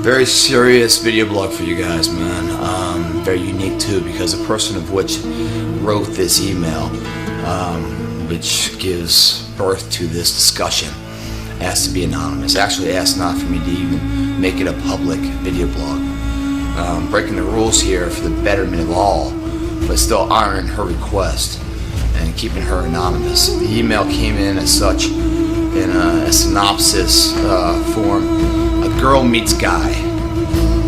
Very serious video blog for you guys, man. Very unique too, because the person of which wrote this email, which gives birth to this discussion, asked to be anonymous. Actually asked not for me to even make it a public video blog. Breaking the rules here for the betterment of all, but still honoring her request and keeping her anonymous. The email came in as such, in a synopsis form. A girl meets guy.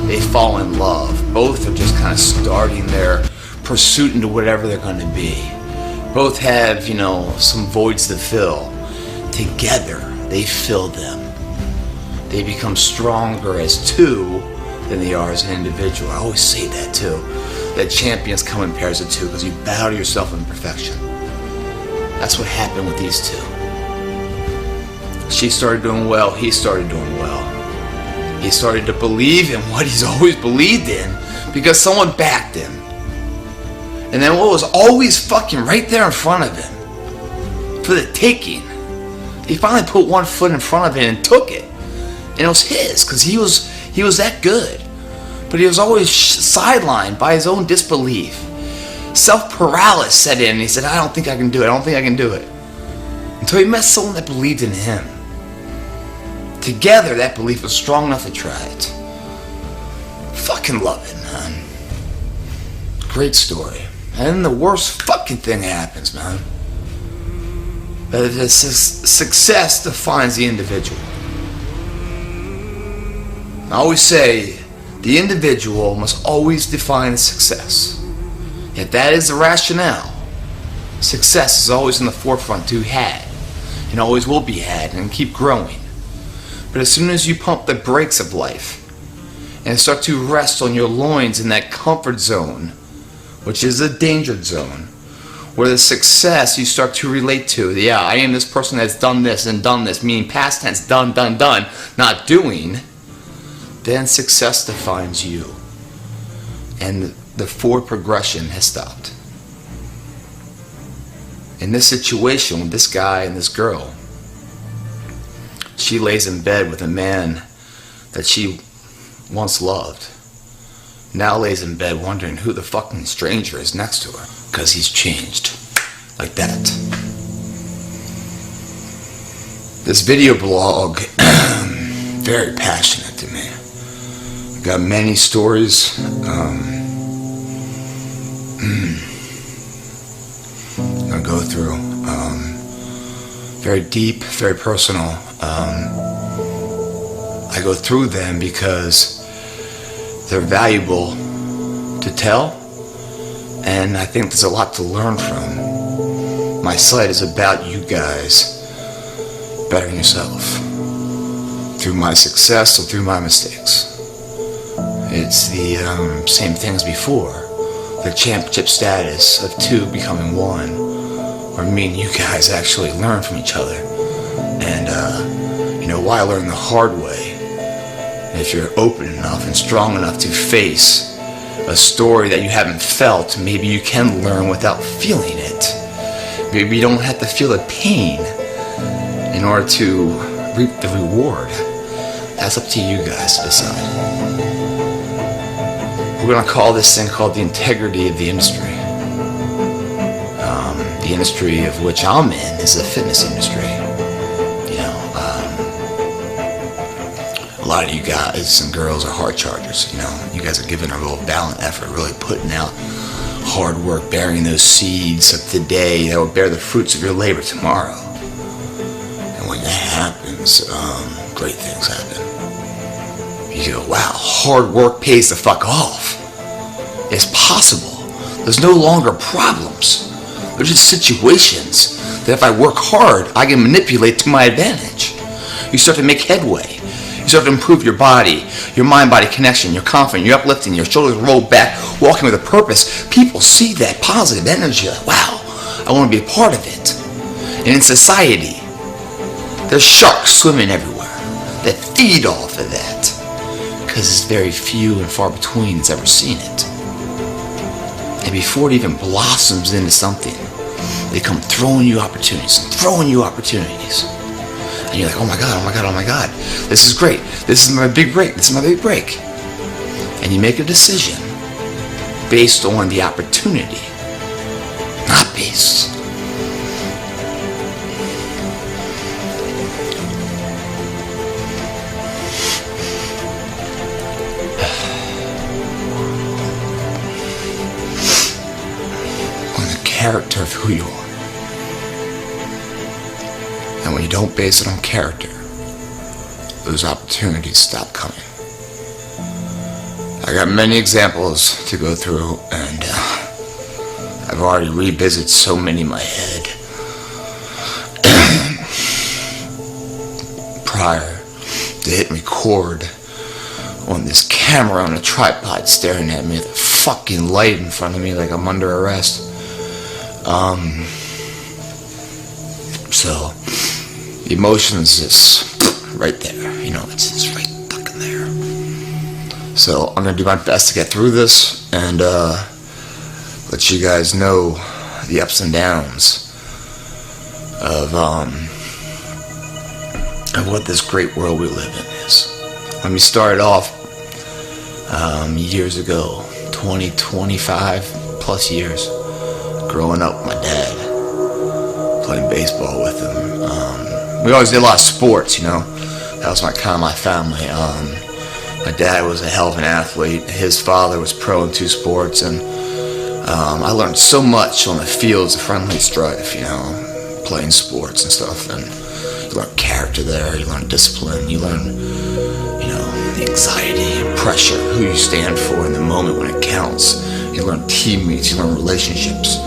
They fall in love. Both are just kind of starting their pursuit into whatever they're going to be. Both have, some voids to fill. Together, they fill them. They become stronger as two than they are as an individual. I always say that too. That champions come in pairs of two because you bow to yourself in perfection. That's what happened with these two. She started doing well. He started doing well. He started to believe in what he's always believed in because someone backed him. And then what was always fucking right there in front of him for the taking, he finally put one foot in front of it and took it. And it was his because he was that good. But he was always sidelined by his own disbelief. Self-paralysis set in and he said, I don't think I can do it. I don't think I can do it. Until he met someone that believed in him. Together, that belief was strong enough to try it. Fucking love it, man. Great story. And then the worst fucking thing happens, man. That success defines the individual. I always say, the individual must always define success. If that is the rationale, success is always in the forefront to be had, and always will be had, and keep growing. But as soon as you pump the brakes of life and start to rest on your loins in that comfort zone, which is a danger zone, where the success you start to relate to, I am this person that's done this and done this, meaning past tense, done, not doing, then success defines you. And the forward progression has stopped. In this situation with this guy and this girl, she lays in bed with a man that she once loved. Now lays in bed wondering who the fucking stranger is next to her. Because he's changed. Like that. This video blog, very passionate to me. Got many stories. I'll go through. Very deep, very personal. I go through them because they're valuable to tell, and I think there's a lot to learn from. My site is about you guys bettering yourself through my success or through my mistakes. It's the same thing as before, the championship status of two becoming one, where me and you guys actually learn from each other. And why learn the hard way? If you're open enough and strong enough to face a story that you haven't felt, maybe you can learn without feeling it. Maybe you don't have to feel the pain in order to reap the reward. That's up to you guys to decide. We're going to call this thing called the integrity of the industry. The industry of which I'm in is the fitness industry. A lot of you guys and girls are hard chargers. You guys are giving a real valiant effort, really putting out hard work, bearing those seeds of today that will bear the fruits of your labor tomorrow. And when that happens, great things happen. You go, wow, hard work pays the fuck off. It's possible. There's no longer problems. There's just situations that if I work hard, I can manipulate to my advantage. You start to make headway. You start to improve your body, your mind-body connection, you're confident, you're uplifting, your shoulders roll back, walking with a purpose. People see that positive energy, like, wow, I want to be a part of it. And in society, there's sharks swimming everywhere that feed off of that, because it's very few and far between that's ever seen it. And before it even blossoms into something, they come throwing you opportunities and throwing you opportunities. And you're like, oh my God, oh my God, oh my God. This is great. This is my big break. This is my big break. And you make a decision based on the opportunity, not based on the character of who you are. And when you don't base it on character, those opportunities stop coming. I got many examples to go through, and I've already revisited so many in my head prior to hitting record on this camera on a tripod staring at me with a fucking light in front of me like I'm under arrest. So the emotions is right there, it's right fucking there. So I'm gonna do my best to get through this and let you guys know the ups and downs of what this great world we live in is. Let me start off years ago, 25 plus years, growing up with my dad, playing baseball with him. We always did a lot of sports, That was my family. My dad was a hell of an athlete. His father was pro in 2 sports, and I learned so much on the fields of friendly strife, playing sports and stuff. And you learn character there, you learn discipline, you learn, the anxiety and pressure, who you stand for in the moment when it counts. You learn teammates, you learn relationships.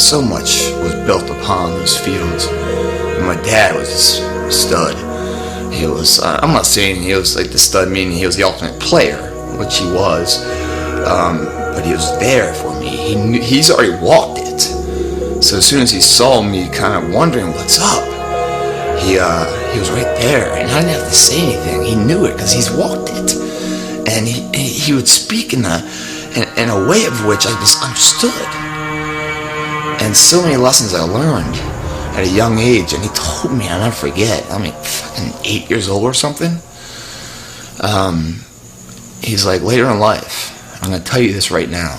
So much was built upon those fields. And my dad was just a stud. He was, I'm not saying he was like the stud, meaning he was the ultimate player, which he was, but he was there for me. He's already walked it. So as soon as he saw me kind of wondering what's up, he was right there, and I didn't have to say anything. He knew it because he's walked it. And he would speak in a way of which I just understood. And so many lessons I learned at a young age, and he told me, I'll never forget, fucking 8 years old or something. He's like, later in life, I'm going to tell you this right now,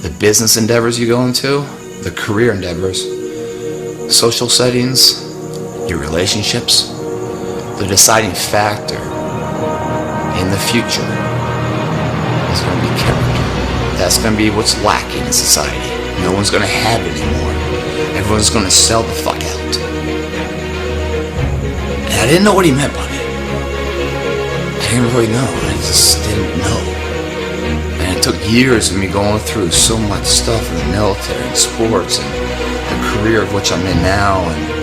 the business endeavors you go into, the career endeavors, social settings, your relationships, the deciding factor in the future is going to be character. That's going to be what's lacking in society. No one's going to have it anymore. Everyone's going to sell the fuck out. And I didn't know what he meant by it. I didn't really know. I just didn't know. And it took years of me going through so much stuff in the military and sports and the career of which I'm in now, and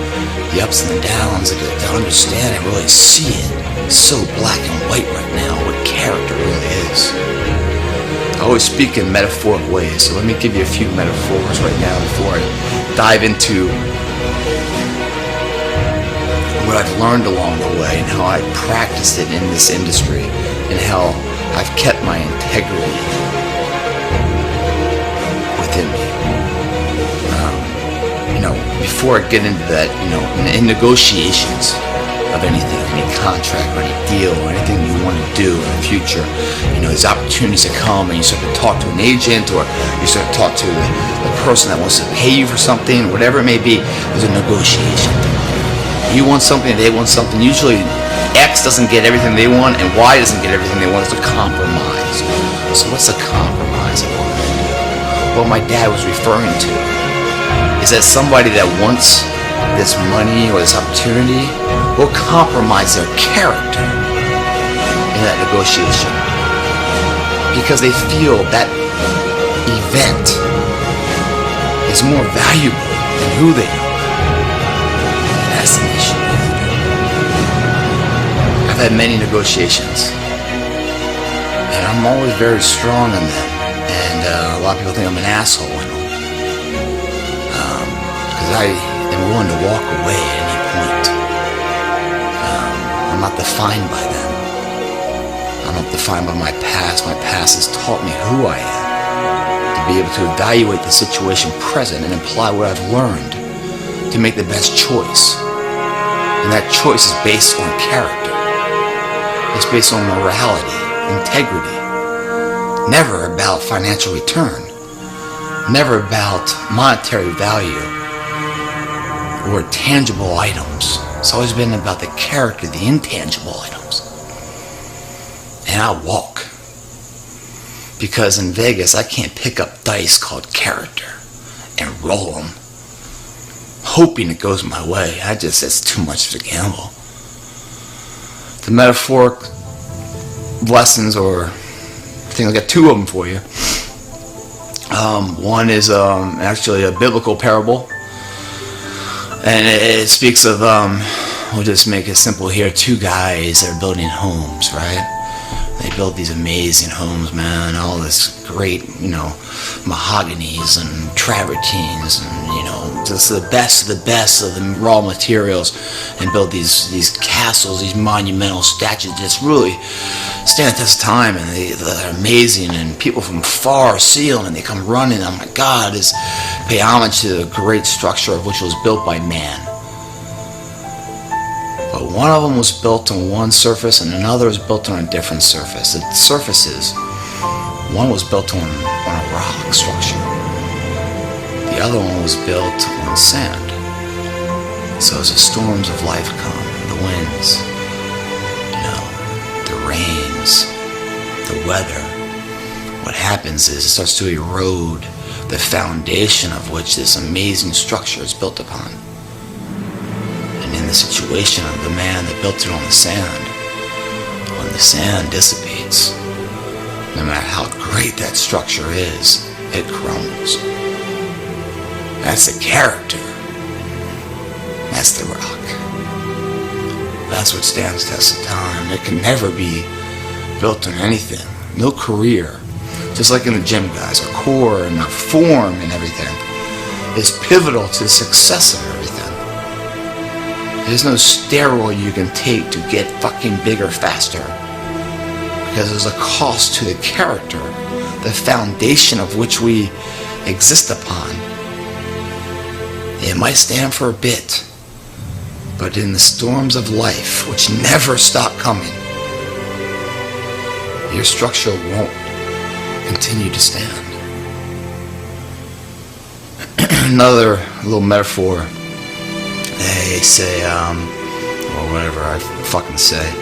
the ups and the downs, to understand and really see it so black and white right now, what character really is. I always speak in metaphoric ways, so let me give you a few metaphors right now before I dive into what I've learned along the way and how I practiced it in this industry and how I've kept my integrity within me. Before I get into that, in negotiations of anything, any contract or any deal or anything you want to do in the future, there's opportunities that come and you start to talk to an agent or you start to talk to the person that wants to pay you for something, whatever it may be, there's a negotiation. You want something, they want something. Usually X doesn't get everything they want and Y doesn't get everything they want. It's a compromise. So what's a compromise? What my dad was referring to is that somebody that wants this money or this opportunity will compromise their character in that negotiation because they feel that event is more valuable than who they are. And that's an issue. I've had many negotiations, and I'm always very strong in them, and a lot of people think I'm an asshole in them. I am willing to walk away at any point. I'm not defined by them. I'm not defined by my past. My past has taught me who I am. To be able to evaluate the situation present and apply what I've learned to make the best choice. And that choice is based on character. It's based on morality, integrity. Never about financial return. Never about monetary value or tangible items. It's always been about the character, the intangible items. And I walk. Because in Vegas, I can't pick up dice called character and roll them, hoping it goes my way. It's too much to gamble. The metaphoric lessons, or I think I got two of them for you. One is actually a biblical parable, and it speaks of, we'll just make it simple here, two guys that are building homes, right? They build these amazing homes, man, all this great, mahoganies and travertines and, just the best of the raw materials, and build these castles, these monumental statues that just really stand the test of time, and they're amazing, and people from far see them and they come running. Oh my God, pay homage to the great structure of which was built by man. But one of them was built on one surface and another was built on a different surface. The surfaces, one was built on a rock structure. The other one was built on sand. So as the storms of life come, the winds, the rains, the weather, what happens is it starts to erode the foundation of which this amazing structure is built upon. And in the situation of the man that built it on the sand, when the sand dissipates, no matter how great that structure is, it crumbles. That's the character. That's the rock. That's what stands the test of time. It can never be built on anything. No career. Just like in the gym, guys, a core and a form and everything is pivotal to the success of everything. There's no steroid you can take to get fucking bigger faster, because there's a cost to the character, the foundation of which we exist upon. It might stand for a bit, but in the storms of life, which never stop coming, your structure won't continue to stand. Another little metaphor, they say, or whatever I fucking say,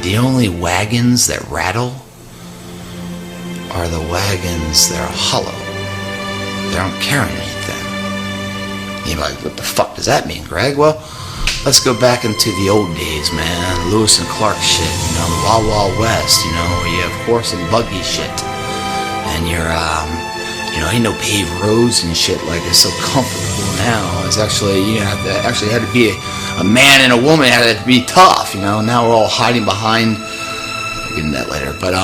the only wagons that rattle are the wagons that are hollow. They don't carry anything. You're like, what the fuck does that mean, Greg? Well, let's go back into the old days, man. Lewis and Clark shit, the Wild Wild West, where you have horse and buggy shit. And you're, ain't no paved roads and shit like it's so comfortable now. It's actually, actually had to be a man and a woman had to be tough, Now we're all hiding behind, I'll get into that later, but,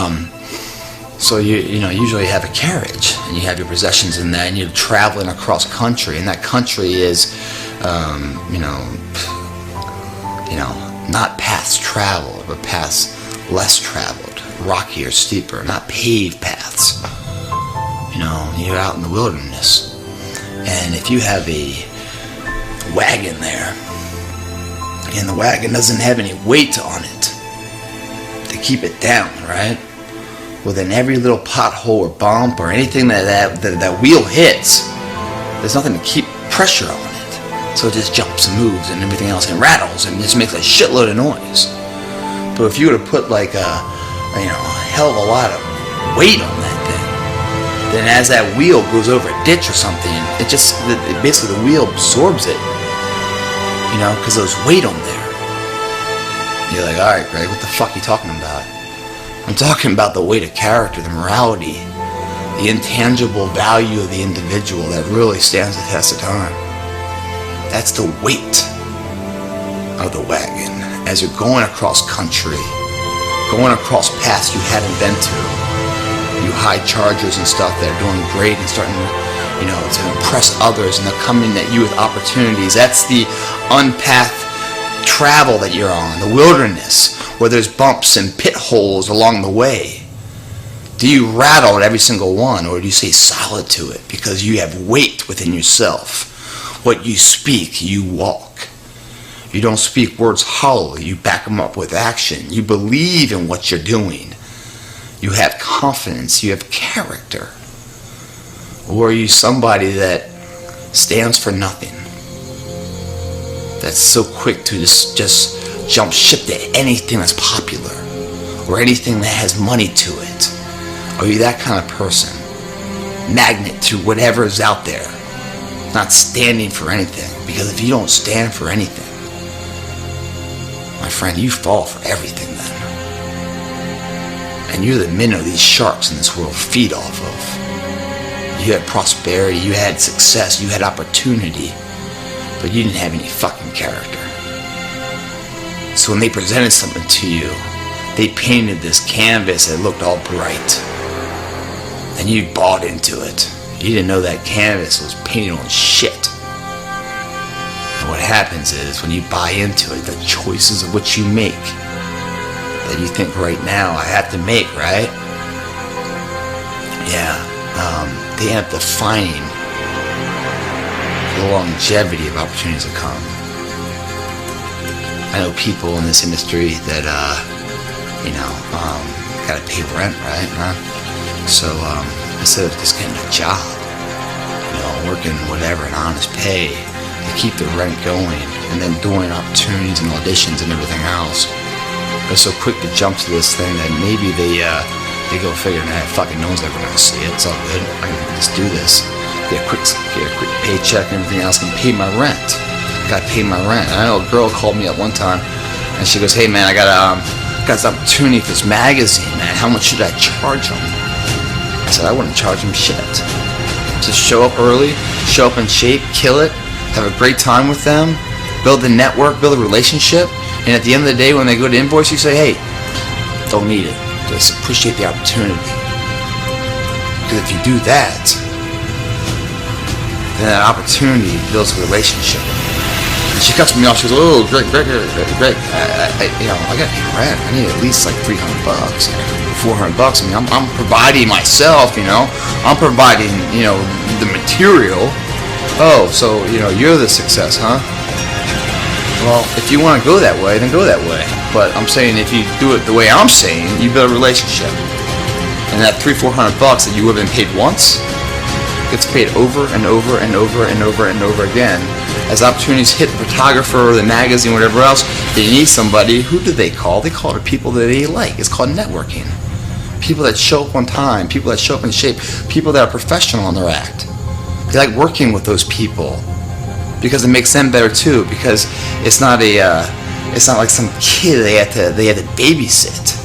so usually have a carriage and you have your possessions in that, and you're traveling across country, and that country is, not paths traveled, but paths less traveled, rockier, steeper, not paved paths. You're out in the wilderness, and if you have a wagon there, and the wagon doesn't have any weight on it to keep it down, right? Well, then every little pothole or bump or anything that wheel hits, there's nothing to keep pressure on it. So it just jumps and moves and everything else and rattles and just makes a shitload of noise. But if you were to put like a hell of a lot of weight on that thing, then as that wheel goes over a ditch or something, basically the wheel absorbs it, because there's weight on there. You're like, all right, Greg, what the fuck are you talking about? I'm talking about the weight of character, the morality, the intangible value of the individual that really stands the test of time. That's the weight of the wagon as you're going across country, going across paths you haven't been to. You high chargers and stuff that are doing great and starting to impress others, and they're coming at you with opportunities. That's the unpathed travel that you're on, the wilderness, where there's bumps and pit holes along the way. Do you rattle at every single one, or do you stay solid to it because you have weight within yourself? What you speak, you walk. You don't speak words hollowly. You back them up with action. You believe in what you're doing. You have confidence. You have character. Or are you somebody that stands for nothing? That's so quick to just jump ship to anything that's popular or anything that has money to it. Are you that kind of person? Magnet to whatever is out there, not standing for anything. Because if you don't stand for anything, my friend, you fall for everything then. And you're the minnow these sharks in this world feed off of. You had prosperity, you had success, you had opportunity, but you didn't have any fucking character. So when they presented something to you, they painted this canvas that looked all bright, and you bought into it. You didn't know that canvas was painted on shit. And what happens is, when you buy into it, the choices of what you make, that you think right now, I have to make, right? Yeah, they end up defining the longevity of opportunities to come. I know people in this industry that, gotta pay rent, right? So instead of just getting a job, working whatever, an honest pay, to keep the rent going, and then doing opportunities and auditions and everything else, they're so quick to jump to this thing that maybe they go figure, nah, fucking no one's ever gonna see it. It's all good. I can just do this. Get a quick paycheck and everything else, and pay my rent. Gotta pay my rent. And I know a girl called me up one time, and she goes, "Hey man, I got this opportunity for this magazine, man. How much should I charge them?" I said, "I wouldn't charge them shit. Just show up early, show up in shape, kill it, have a great time with them, build a network, build a relationship, and at the end of the day, when they go to invoice, you say, hey, don't need it. Just appreciate the opportunity. Because if you do that, then that opportunity builds a relationship." And she cuts me off. She goes, "Oh, Greg, I got to pay rent. I need at least like $300, $400. I mean, I'm providing myself. I'm providing, the material. Oh, so you're the success, huh? Well, if you want to go that way, then go that way. But I'm saying, if you do it the way I'm saying, you build a relationship, and that $300-400 that you would have been paid once gets paid over and over and over and over and over again. As opportunities hit the photographer or the magazine, whatever else, they need somebody. Who do they call? They call the people that they like. It's called networking. People that show up on time, people that show up in shape, people that are professional in their act. They like working with those people because it makes them better too. Because it's not like some kid they have to babysit.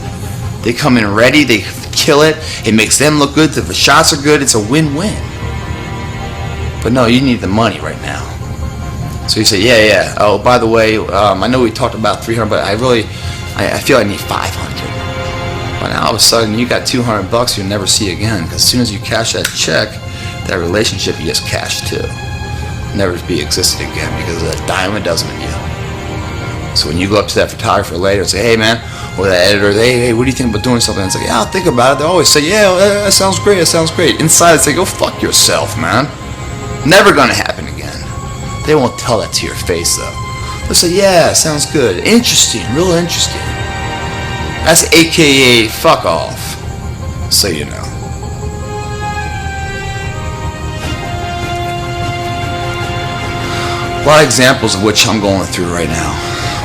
They come in ready, they kill it. It makes them look good. The shots are good. It's a win-win. But no, you need the money right now. So you say, yeah. Oh, by the way, I know we talked about $300, but I feel I need $500. But now all of a sudden you got $200 you'll never see again. Because as soon as you cash that check, that relationship you just cashed too. Never be existed again because of that dime a dozen of you. So when you go up to that photographer later and say, hey man, or that editor, hey, what do you think about doing something? It's like, yeah, I'll think about it. They always say, yeah, that sounds great. Inside it's like, go fuck yourself, man. Never gonna happen again. They won't tell that to your face though. They'll say, yeah, sounds good. Interesting, real interesting. That's AKA fuck off. So you know. A lot of examples of which I'm going through right now,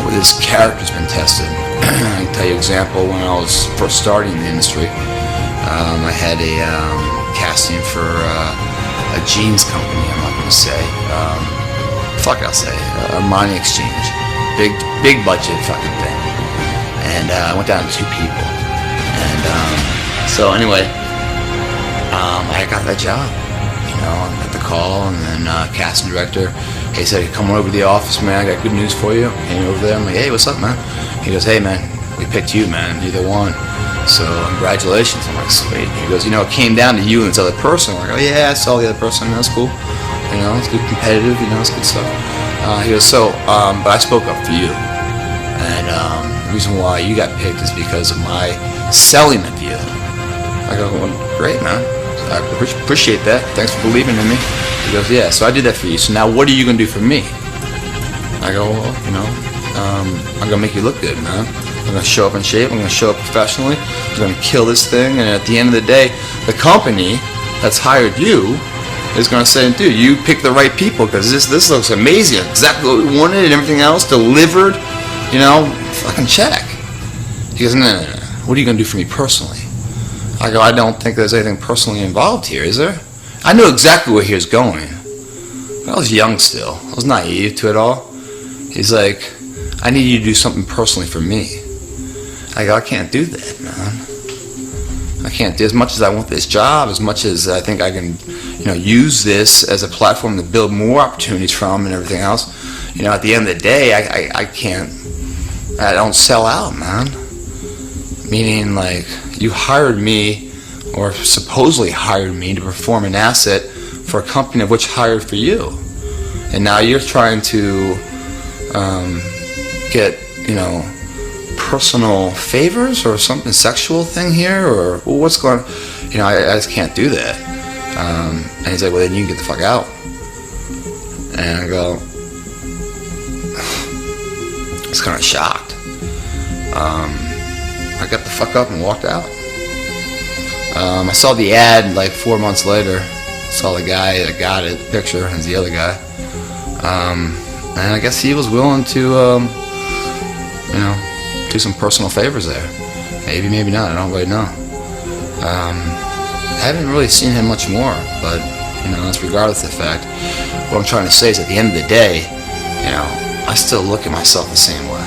where this character's been tested. I can tell you an example. When I was first starting in the industry, I had a casting for a jeans company. I'm not going to say. I'll say a money exchange, big budget fucking thing. And I went down to 2 people. And so anyway, I got that job. I got the call, and then casting director, he said, come over to the office, man, I got good news for you. Came over there, I'm like, hey, what's up, man? He goes, hey, man, we picked you, man, you're the one. So congratulations. I'm like, sweet. He goes, it came down to you and this other person. I'm like, oh yeah, I saw the other person, that's cool. It's good, competitive, it's good stuff. He goes, but I spoke up for you. And the reason why you got picked is because of my selling of you. I go, well, great, man. I appreciate that. Thanks for believing in me. He goes, yeah, so I did that for you. So now what are you going to do for me? I go, well, I'm gonna make you look good, man. I'm gonna show up in shape. I'm gonna show up professionally. I'm gonna kill this thing. And at the end of the day, the company that's hired you is gonna say, dude, you picked the right people because this looks amazing. Exactly what we wanted and everything else delivered. Fucking check. He goes, no. What are you gonna do for me personally? I go, I don't think there's anything personally involved here, is there? I knew exactly where he was going. I was young still. I was naive to it all. He's like, I need you to do something personally for me. I go, I can't do that, man. I can't do as much as I want this job, as much as I think I can, use this as a platform to build more opportunities from and everything else. At the end of the day, I can't, I don't sell out, man. Meaning, like, you hired me, or supposedly hired me to perform an asset for a company of which hired for you. And now you're trying to get, personal favors or something sexual thing here, or what's going on? I just can't do that. And he's like, well, then you can get the fuck out. And I go, I was kind of shocked. I got the fuck up and walked out. I saw the ad like 4 months later. Saw the guy that got it, picture, and the other guy. And I guess he was willing to, do some personal favors there. Maybe, maybe not. I don't really know. I haven't really seen him much more, but, that's regardless of the fact. What I'm trying to say is at the end of the day, I still look at myself the same way.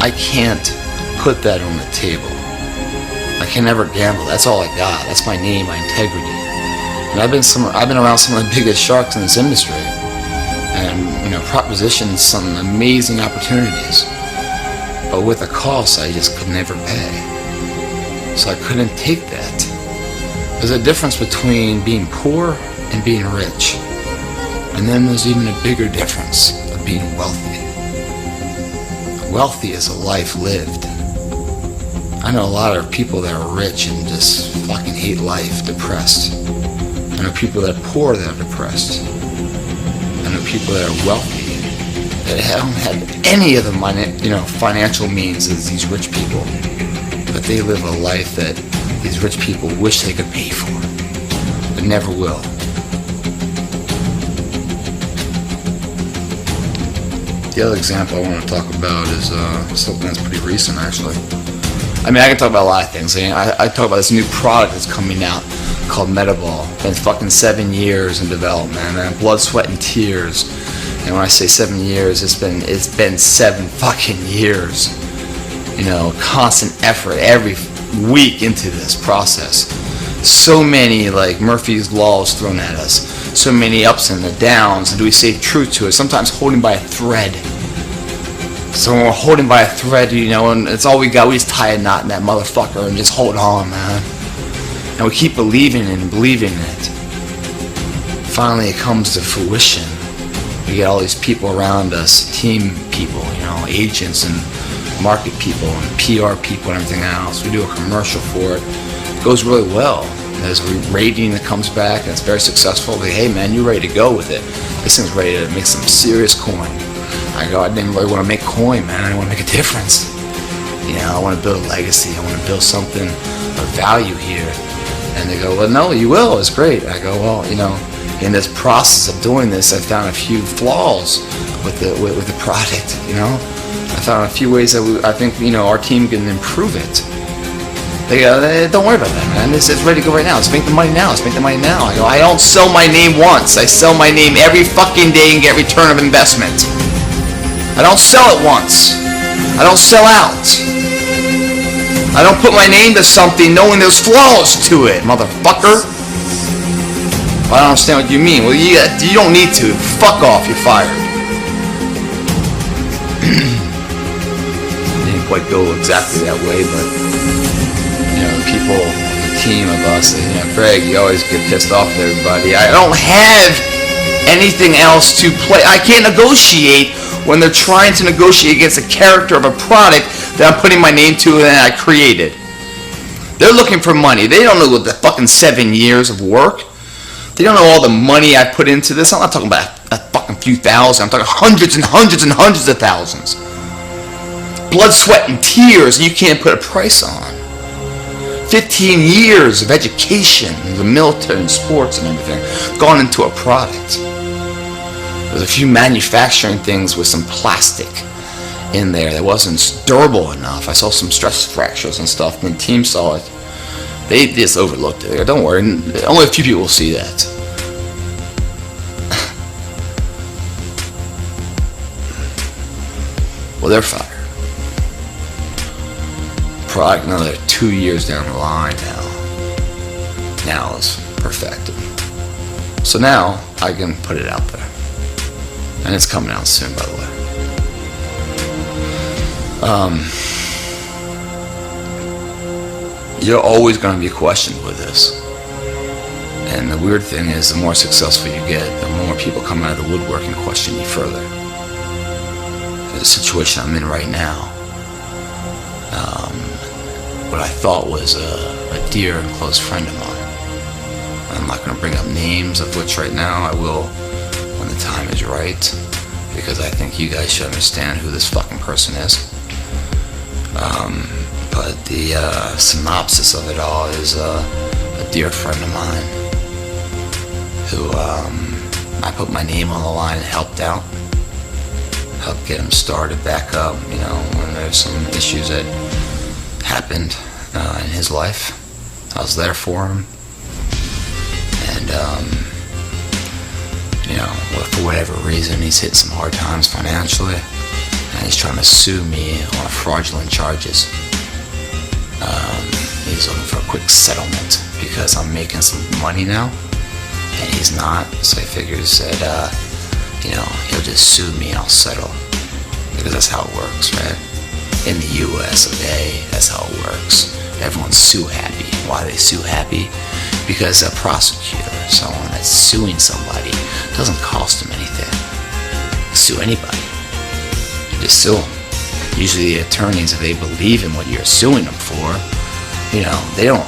I can't put that on the table. I can never gamble. That's all I got. That's my name, my integrity. And I've been around some of the biggest sharks in this industry, and propositioned some amazing opportunities. But with a cost, I just could never pay. So I couldn't take that. There's a difference between being poor and being rich, and then there's even a bigger difference of being wealthy. Wealthy is a life lived. I know a lot of people that are rich and just fucking hate life, depressed. I know people that are poor that are depressed. I know people that are wealthy that don't have any of the financial means as these rich people, but they live a life that these rich people wish they could pay for, but never will. The other example I want to talk about is something that's pretty recent, actually. I can talk about a lot of things. I talk about this new product that's coming out called Metaball. Been fucking 7 years in development, man. Blood, sweat, and tears. And when I say 7 years, it's been 7 fucking years. Constant effort every week into this process. So many Murphy's laws thrown at us. So many ups and the downs. And do we stay true to it? Sometimes holding by a thread. So when we're holding by a thread, and it's all we got, we just tie a knot in that motherfucker and just hold on, man. And we keep believing it and believing it. Finally, it comes to fruition. We get all these people around us, team people, agents and market people and PR people and everything else. We do a commercial for it. It goes really well. There's a rating that comes back and it's very successful. Like, hey man, you're ready to go with it. This thing's ready to make some serious coin. I go, I didn't really want to make coin, man. I want to make a difference. I want to build a legacy. I want to build something of value here. And they go, well, no, you will. It's great. I go, well, in this process of doing this, I found a few flaws with the product. I found a few ways that I think our team can improve it. They go, don't worry about that, man. It's ready to go right now. Let's make the money now. Let's make the money now. I go, I don't sell my name once. I sell my name every fucking day and get return of investment. I don't sell it once. I don't sell out. I don't put my name to something knowing there's flaws to it, motherfucker. I don't understand what you mean. Well, you don't need to. Fuck off. You're fired. Didn't quite go exactly that way, but people, the team of us, Greg, you always get pissed off with everybody. I don't have anything else to play. I can't negotiate when they're trying to negotiate against a character of a product that I'm putting my name to and I created. They're looking for money. They don't know what the fucking 7 years of work. They don't know all the money I put into this. I'm not talking about a fucking few thousand. I'm talking hundreds and hundreds and hundreds of thousands. Blood, sweat, and tears you can't put a price on. 15 years of education in the military and sports and everything gone into a product. There's a few manufacturing things with some plastic in there that wasn't durable enough. I saw some stress fractures and stuff, and the team saw it. They just overlooked it. Don't worry, only a few people will see that. Well, they're fired. Product another 2 years down the line now is perfected. So now I can put it out there, and it's coming out soon, by the way. You're always going to be questioned with this, and the weird thing is, the more successful you get, the more people come out of the woodwork and question you further. The situation I'm in right now, what I thought was a dear and close friend of mine. I'm not going to bring up names, of which right now I will when the time is right, because I think you guys should understand who this fucking person is. But the synopsis of it all is a dear friend of mine who I put my name on the line and helped out. Helped get him started back up, when there's some issues that happened in his life. I was there for him, and for whatever reason, he's hit some hard times financially, and he's trying to sue me on fraudulent charges. He's looking for a quick settlement because I'm making some money now, and he's not. So he figures that he'll just sue me and I'll settle, because that's how it works, right? In the US of A, that's how it works. Everyone's sue happy. Why are they sue happy? Because a prosecutor, someone that's suing somebody, doesn't cost them anything. Sue anybody. You just sue them. Usually the attorneys, if they believe in what you're suing them for, they don't,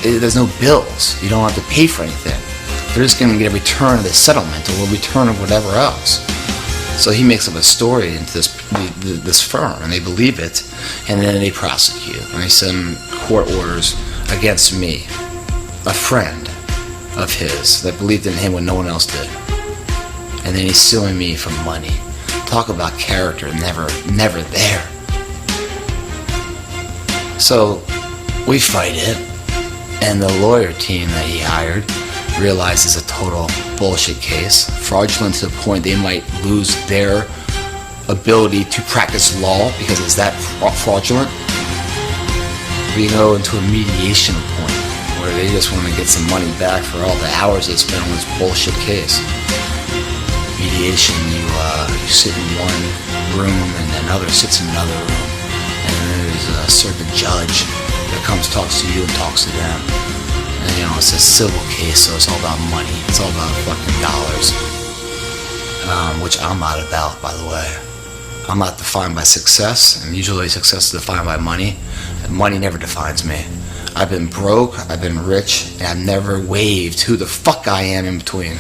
there's no bills. You don't have to pay for anything. They're just going to get a return of the settlement or a return of whatever else. So he makes up a story into this firm, and they believe it, and then they prosecute. And they send court orders against me, a friend of his that believed in him when no one else did. And then he's suing me for money. Talk about character, never there. So we fight it, and the lawyer team that he hired realizes a total bullshit case, fraudulent to the point they might lose their ability to practice law because it's that fraudulent. We go into a mediation point where they just want to get some money back for all the hours they spent on this bullshit case. Mediation, you sit in one room and another sits in another room, and there's a certain judge that comes, talks to you and talks to them. And, it's a civil case, so it's all about money. It's all about fucking dollars, which I'm not about, by the way. I'm not defined by success, and usually success is defined by money, and money never defines me. I've been broke, I've been rich, and I've never waved who the fuck I am in between.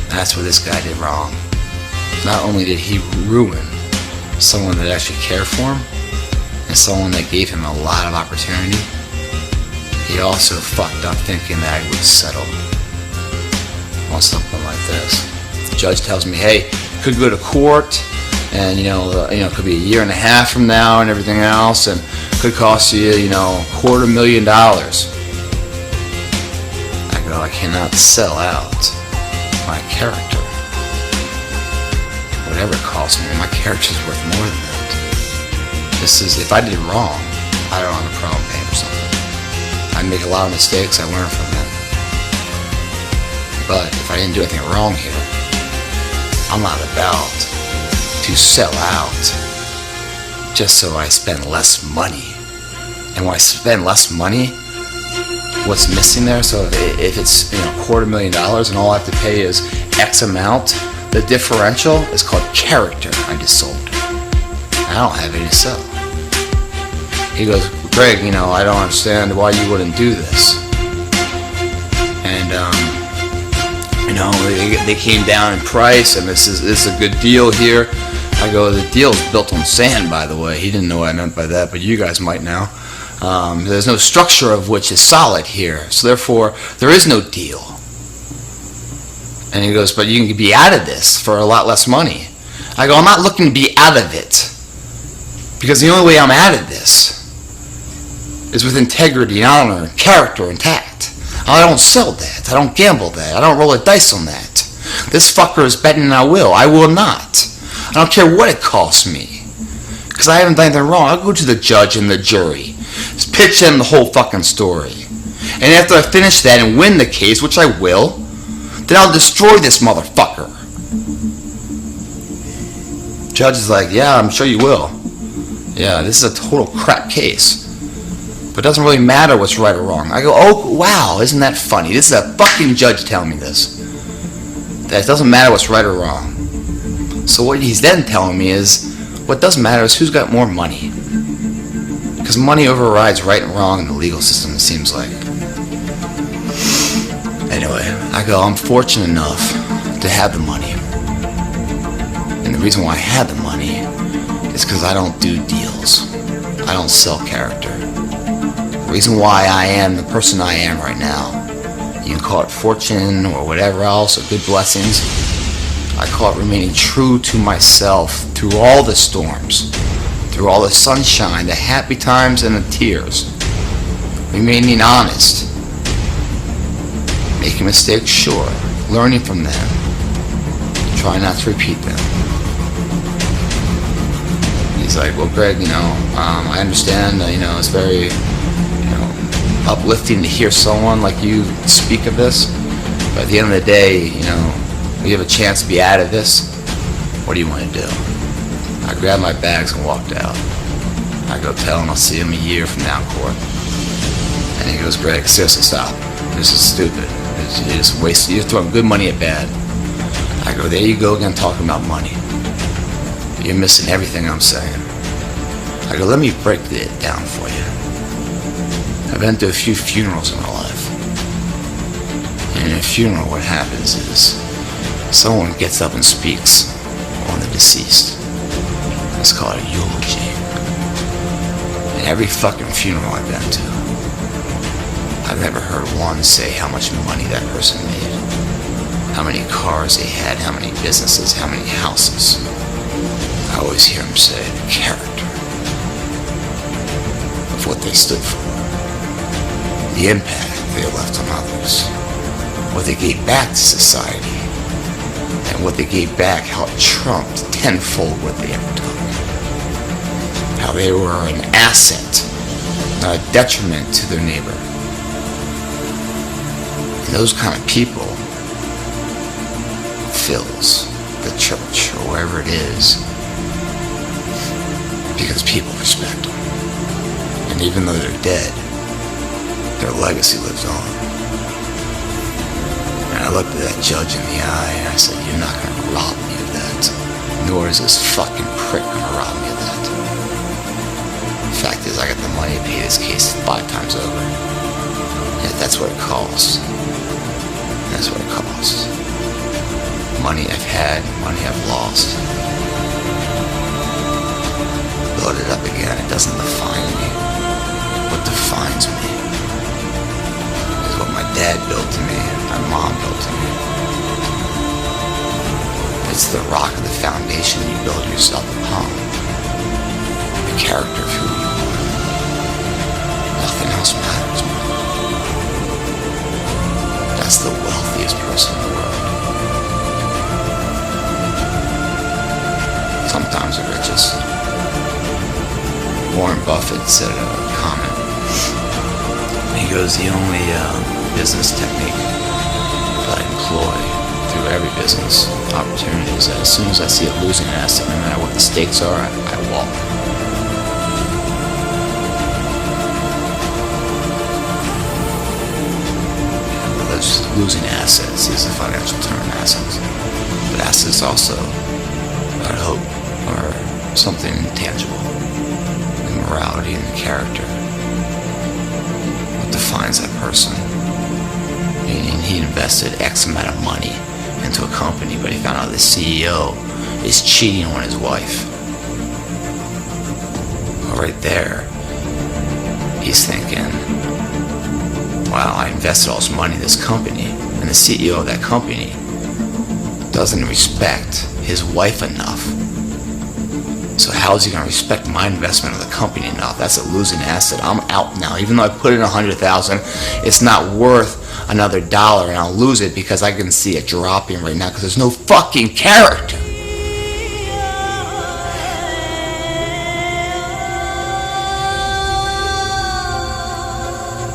And that's what this guy did wrong. Not only did he ruin someone that actually cared for him, and someone that gave him a lot of opportunity, he also fucked up thinking that I would settle on something like this. The judge tells me, hey, could go to court, and it could be a year and a half from now and everything else, and could cost you, $250,000. I go, I cannot sell out my character. Whatever it costs me, my character's worth more than that. This is, if I did wrong, I don't have a problem paying for something. I make a lot of mistakes, I learn from them. But if I didn't do anything wrong here, I'm not about to sell out just so I spend less money. And when I spend less money, what's missing there? So if it's $250,000 and all I have to pay is X amount, the differential is called character I just sold. I don't have any to sell. He goes, Greg, I don't understand why you wouldn't do this. And, they came down in price, and this is a good deal here. I go, the deal's built on sand, by the way. He didn't know what I meant by that, but you guys might now. There's no structure of which is solid here, so therefore there is no deal. And he goes, but you can be out of this for a lot less money. I go, I'm not looking to be out of it, because the only way I'm out of this is with integrity and honor and character intact. I don't sell that. I don't gamble that. I don't roll a dice on that. This fucker is betting I will. I will not. I don't care what it costs me, because I haven't done anything wrong. I'll go to the judge and the jury, just pitch them the whole fucking story, and after I finish that and win the case, which I will, then I'll destroy this motherfucker. Judge is like, yeah, I'm sure you will. Yeah, this is a total crap case. But it doesn't really matter what's right or wrong. I go, oh, wow, isn't that funny? This is a fucking judge telling me this. That it doesn't matter what's right or wrong. So what he's then telling me is, what does matter is who's got more money. Because money overrides right and wrong in the legal system, it seems like. Anyway, I go, I'm fortunate enough to have the money. And the reason why I have the money is because I don't do deals. I don't sell character. The reason why I am the person I am right now, you can call it fortune or whatever else, or good blessings. I call it remaining true to myself through all the storms, through all the sunshine, the happy times and the tears. Remaining honest. Making mistakes, sure. Learning from them. Try not to repeat them. He's like, well, Greg, I understand, it's very, uplifting to hear someone like you speak of this. But at the end of the day, we have a chance to be out of this. What do you want to do? I grabbed my bags and walked out. I go tell him I'll see him a year from now in court. And he goes, Greg, seriously, stop. This is stupid. You're just wasting, you're throwing good money at bad. I go, there you go again talking about money. You're missing everything I'm saying. I go, let me break it down for you. I've been to a few funerals in my life. And in a funeral, what happens is someone gets up and speaks on the deceased. It's called a eulogy. And every fucking funeral I've been to, I've never heard one say how much money that person made, how many cars they had, how many businesses, how many houses. I always hear them say the character of what they stood for, the impact they left on others, what they gave back to society, and what they gave back, how it trumped tenfold what they ever took. How they were an asset, not a detriment to their neighbor. And those kind of people fills the church or wherever it is, because people respect them. And even though they're dead, their legacy lives on. And I looked at that judge in the eye and I said, you're not going to rob me of that. Nor is this fucking prick going to rob me of that. The fact is, I got the money to pay this case 5 times over. Yet that's what it costs. That's what it costs. Money I've had, money I've lost. Load it up again, it doesn't define me. What defines me is what my dad built to me, my mom built to me. It's the rock of the foundation you build yourself upon. The character of who you are. Nothing else matters, man. That's the wealthiest person in the world. Sometimes the richest. Warren Buffett said in a comment, he goes, the only business technique that I employ through every business opportunity is that as soon as I see a losing asset, no matter what the stakes are, I walk. Those losing assets is a financial term, assets. But assets also, I hope, are something intangible. The morality and the character. What defines that person? Meaning he invested X amount of money into a company, but he found out the CEO is cheating on his wife. Well, right there, he's thinking, wow, I invested all this money in this company, and the CEO of that company doesn't respect his wife enough. So how is he going to respect my investment in the company enough? That's a losing asset. I'm out now. Even though I put in $100,000, it's not worth another dollar, and I'll lose it because I can see it dropping right now because there's no fucking character.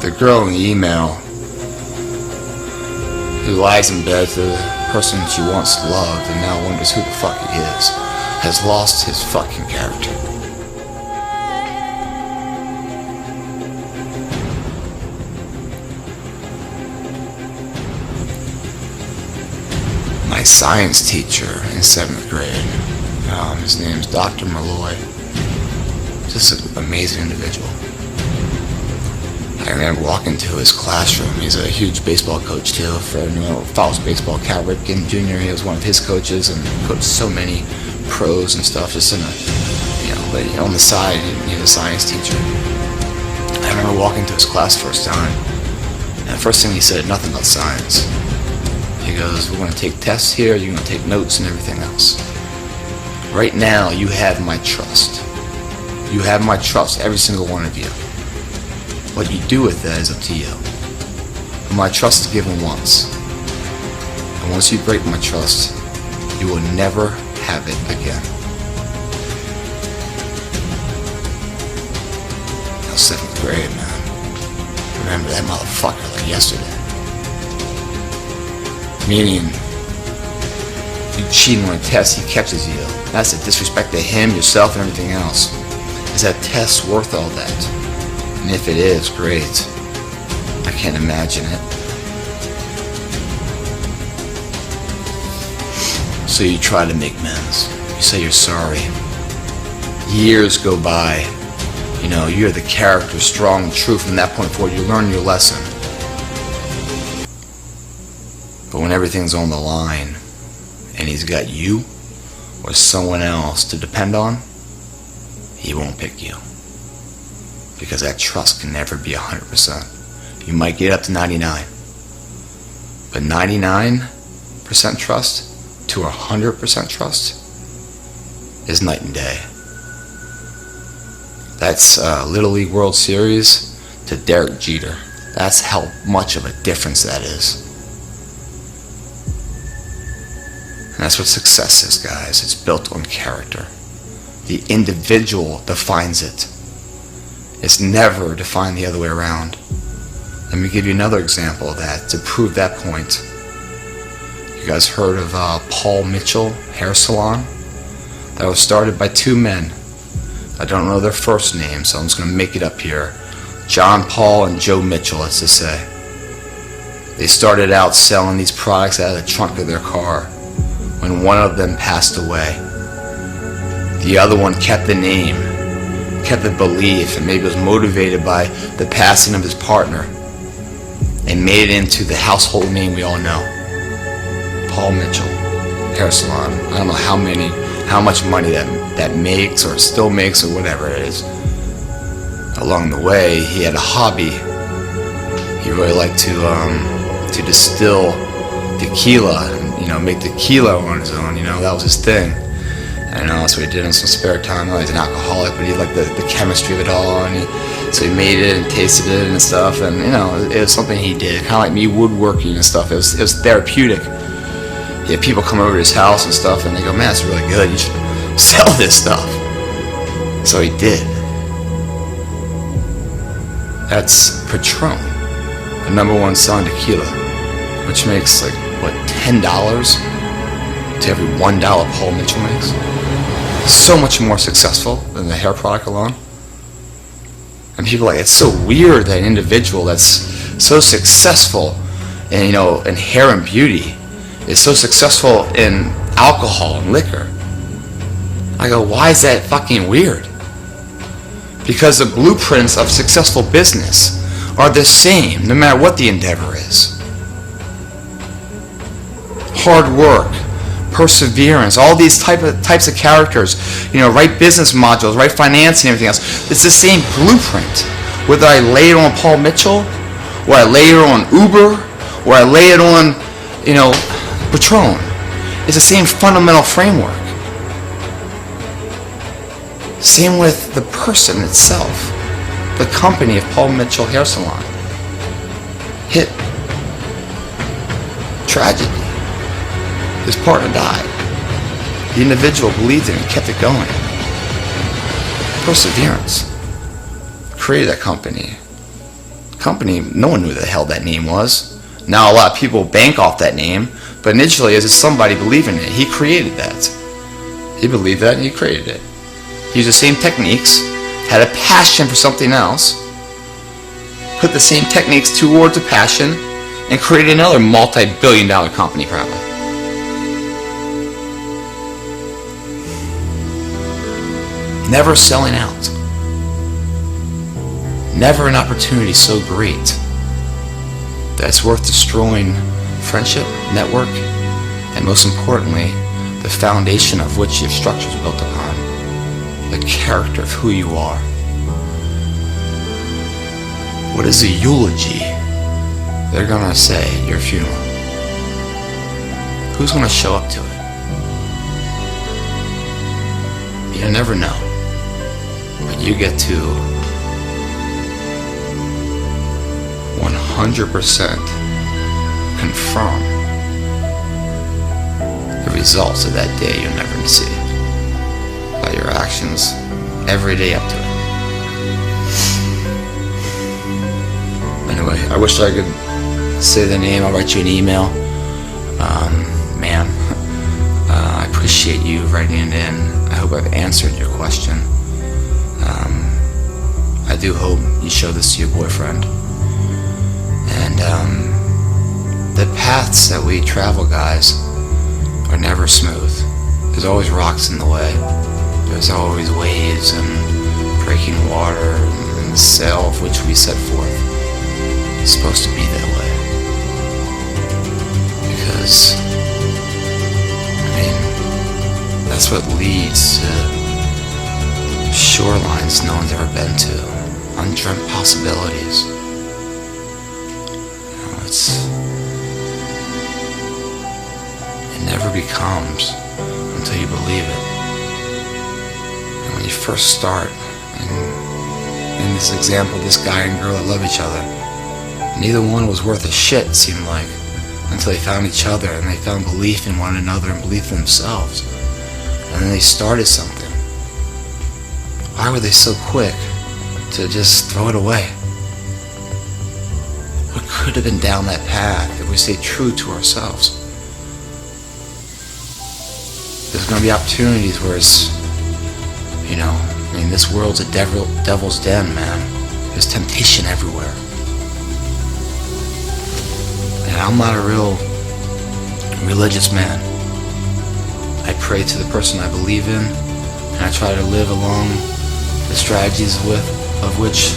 The girl in the email who lies in bed for the person she once loved and now wonders who the fuck he is has lost his fucking character. My science teacher in 7th grade, his name's Dr. Malloy, just an amazing individual. I remember walking to his classroom. He's a huge baseball coach too. For follows baseball, Cal Ripken Jr. He was one of his coaches and coached so many pros and stuff. Just in a, but on the side, he was a science teacher. I remember walking to his class first time, and the first thing he said, nothing about science. He goes, "We're going to take tests here. You're going to take notes and everything else. Right now, you have my trust. You have my trust, every single one of you. What you do with that is up to you. My trust is given once. And once you break my trust, you will never have it again." That was 7th grade, man. Remember that motherfucker like yesterday. Meaning, you cheating on a test, he catches you. That's a disrespect to him, yourself, and everything else. Is that test worth all that? And if it is, great. I can't imagine it. So you try to make amends. You say you're sorry. Years go by. You're the character, strong and true. From that point forward, you learn your lesson. But when everything's on the line, and he's got you or someone else to depend on, he won't pick you. Because that trust can never be 100%. You might get up to 99. But 99% trust to 100% trust is night and day. That's Little League World Series to Derek Jeter. That's how much of a difference that is. And that's what success is, guys. It's built on character. The individual defines it. It's never defined the other way around. Let me give you another example of that to prove that point. You guys heard of Paul Mitchell Hair Salon? That was started by two men. I don't know their first name, so I'm just going to make it up here. John Paul and Joe Mitchell, let's just say. They started out selling these products out of the trunk of their car when one of them passed away. The other one kept the name, kept the belief, and maybe was motivated by the passing of his partner and made it into the household name we all know. Paul Mitchell Hair Salon. I don't know how much money that makes or still makes or whatever it is. Along the way, he had a hobby. He really liked to distill tequila and make tequila on his own. That was his thing. And that's what he did in some spare time. He's an alcoholic, but he liked the chemistry of it all, and so he made it and tasted it and stuff. And it was something he did, kind of like me, woodworking and stuff. It was therapeutic. He had people come over to his house and stuff, and they go, "Man, it's really good. You should sell this stuff." So he did. That's Patron, the #1 selling tequila, which makes $10 to every $1 Paul Mitchell makes. So much more successful than the hair product alone. And people are like, it's so weird that an individual that's so successful in in hair and beauty is so successful in alcohol and liquor. I go, why is that fucking weird? Because the blueprints of successful business are the same no matter what the endeavor is. hard work, perseverance, all these types of characters, write business modules, write finance and everything else. It's the same blueprint. Whether I lay it on Paul Mitchell, or I lay it on Uber, or I lay it on, Patron. It's the same fundamental framework. Same with the person itself. The company of Paul Mitchell Hair Salon. Hit tragedy. His partner died. The individual believed in it and kept it going. Perseverance. Created that company. No one knew the hell that name was. Now a lot of people bank off that name, but initially it was somebody believing it. He created that. He believed that and he created it. He used the same techniques, had a passion for something else, put the same techniques towards a passion, and created another multi-billion-dollar company probably. Never selling out. Never an opportunity so great that it's worth destroying friendship, network, and most importantly, the foundation of which your structure is built upon. The character of who you are. What is the eulogy they're going to say at your funeral? Who's going to show up to it? You never know. But you get to 100% confirm the results of that day you'll never see by your actions every day up to it. Anyway, I wish I could say the name. I'll write you an email. Ma'am, I appreciate you writing it in. I hope I've answered your question. I do hope you show this to your boyfriend. And the paths that we travel, guys, are never smooth. There's always rocks in the way. There's always waves and breaking water and the sail of which we set forth. It's supposed to be that way. Because, that's what leads to shorelines no one's ever been to. Undreamt possibilities. It never becomes until you believe it. And when you first start, in this example, this guy and girl that love each other, neither one was worth a shit, it seemed like, until they found each other and they found belief in one another and belief in themselves. And then they started something. Why were they so quick to just throw it away? What could have been down that path if we stay true to ourselves? There's going to be opportunities where it's, this world's a devil's den, man. There's temptation everywhere. And I'm not a real religious man. I pray to the person I believe in, and I try to live along the strategies of which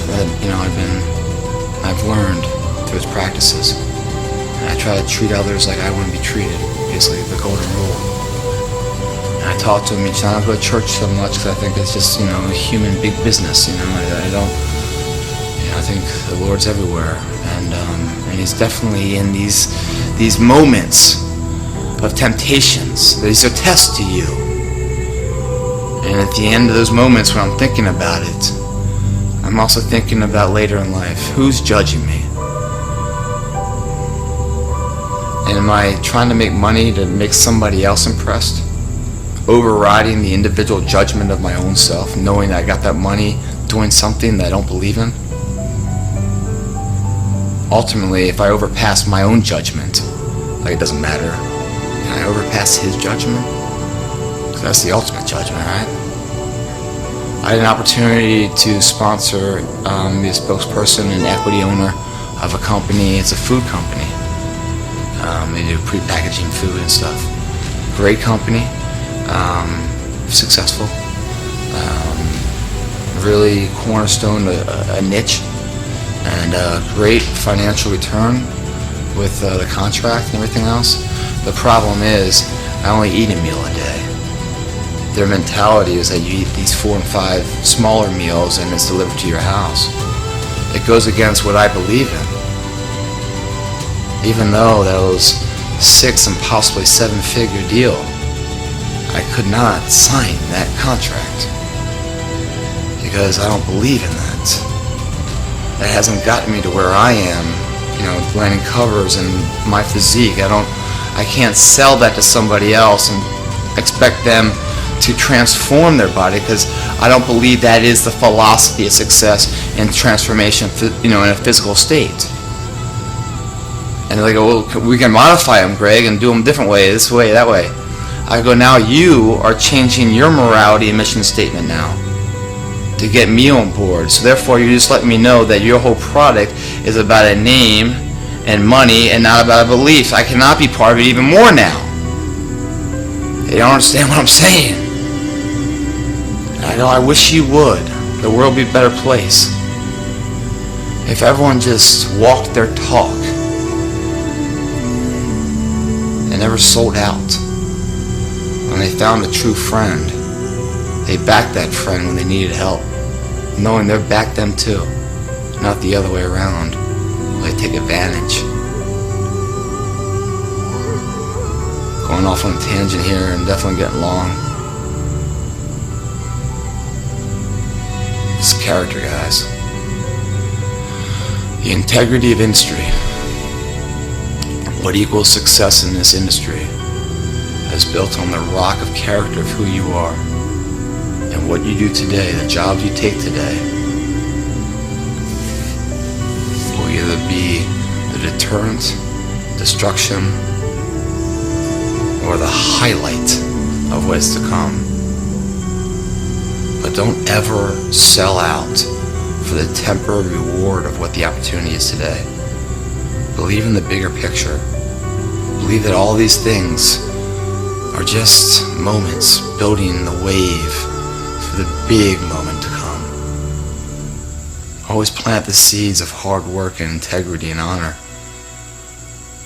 I've learned through its practices. And I try to treat others like I want to be treated, basically the golden rule. And I talk to them each time. I go to church so much because I think it's just human big business. I think the Lord's everywhere, and He's definitely in these moments of temptations that He's a test to you. And at the end of those moments when I'm thinking about it, I'm also thinking about later in life, who's judging me? And am I trying to make money to make somebody else impressed? Overriding the individual judgment of my own self, knowing that I got that money doing something that I don't believe in? Ultimately, if I overpass my own judgment, it doesn't matter. Can I overpass His judgment? Because that's the ultimate judgment, right? I had an opportunity to sponsor be a spokesperson and equity owner of a company. It's a food company. They do pre-packaging food and stuff. Great company. Successful. Really cornerstoned a niche and a great financial return with the contract and everything else. The problem is, I only eat a meal a day. Their mentality is that you eat these 4 and 5 smaller meals and it's delivered to your house. It goes against what I believe in. Even though that was 6 and possibly 7-figure deal, I could not sign that contract because I don't believe in that. That hasn't gotten me to where I am, landing covers and my physique. I can't sell that to somebody else and expect them to transform their body, because I don't believe that is the philosophy of success and transformation, in a physical state. And they go, well, we can modify them, Greg, and do them a different way, this way, that way. I go, now you are changing your morality and mission statement now to get me on board. So therefore, you're just letting me know that your whole product is about a name and money and not about a belief. I cannot be part of it even more now. You don't understand what I'm saying. I go, I wish you would. The world would be a better place if everyone just walked their talk and never sold out. When they found a true friend, they backed that friend when they needed help, knowing they're back them too, not the other way around. They take advantage. Going off on a tangent here and definitely getting long. This character, guys. The integrity of industry. What equals success in this industry is built on the rock of character of who you are and what you do today, the jobs you take today, will either be the deterrent, destruction, or the highlight of what is to come. But don't ever sell out for the temporary reward of what the opportunity is today. Believe in the bigger picture. Believe that all these things are just moments building the wave for the big moment to come. Always plant the seeds of hard work and integrity and honor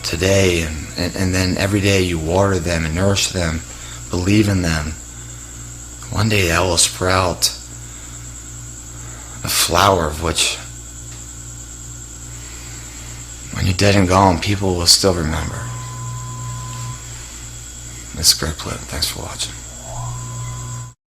today, and then every day you water them and nourish them, believe in them. One day that will sprout a flower of which, when you're dead and gone, people will still remember. This is Greg Plitt. Thanks for watching.